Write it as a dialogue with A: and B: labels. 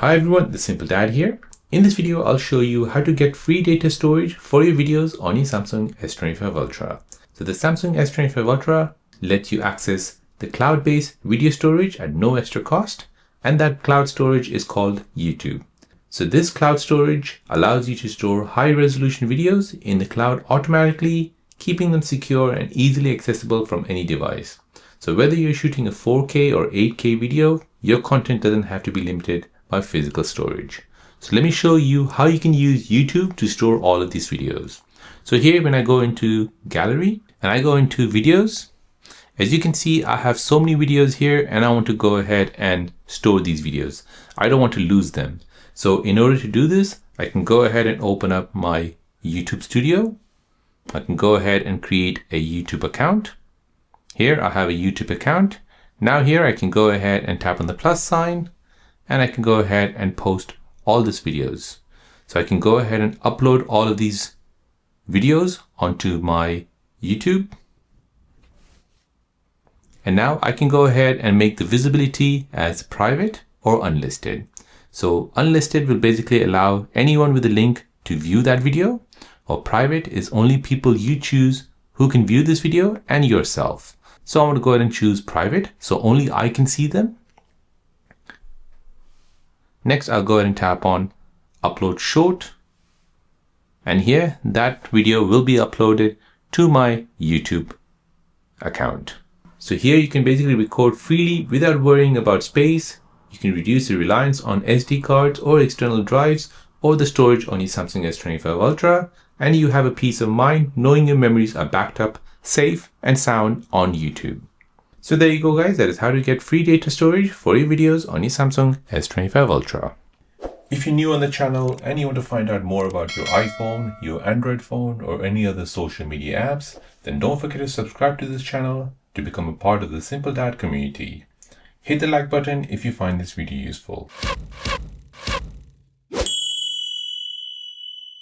A: Hi everyone, the Simple Dad here. In this video, I'll show you how to get free data storage for your videos on your Samsung S25 Ultra. So the Samsung S25 Ultra lets you access the cloud-based video storage at no extra cost, and that cloud storage is called YouTube. So this cloud storage allows you to store high-resolution videos in the cloud automatically, keeping them secure and easily accessible from any device. So whether you're shooting a 4K or 8K video, your content doesn't have to be limited by physical storage. So let me show you how you can use YouTube to store all of these videos. So here, when I go into gallery and I go into videos, as you can see, I have so many videos here and I want to go ahead and store these videos. I don't want to lose them. So in order to do this, I can go ahead and open up my YouTube Studio. I can go ahead and create a YouTube account. Here I have a YouTube account. Now here I can go ahead and tap on the plus sign, and I can go ahead and post all these videos. So I can go ahead and upload all of these videos onto my YouTube. And now I can go ahead and make the visibility as private or unlisted. So unlisted will basically allow anyone with a link to view that video, or private is only people you choose who can view this video and yourself. So I'm going to go ahead and choose private, so only I can see them. Next, I'll go ahead and tap on upload short. And here, that video will be uploaded to my YouTube account. So here you can basically record freely without worrying about space. You can reduce the reliance on SD cards or external drives or the storage on your Samsung S25 Ultra. And you have a peace of mind knowing your memories are backed up, safe and sound on YouTube. So there you go guys, that is how to get free data storage for your videos on your Samsung S25 Ultra. If you're new on the channel and you want to find out more about your iPhone, your Android phone or any other social media apps, then don't forget to subscribe to this channel to become a part of the Simple Dad community. Hit the like button if you find this video useful.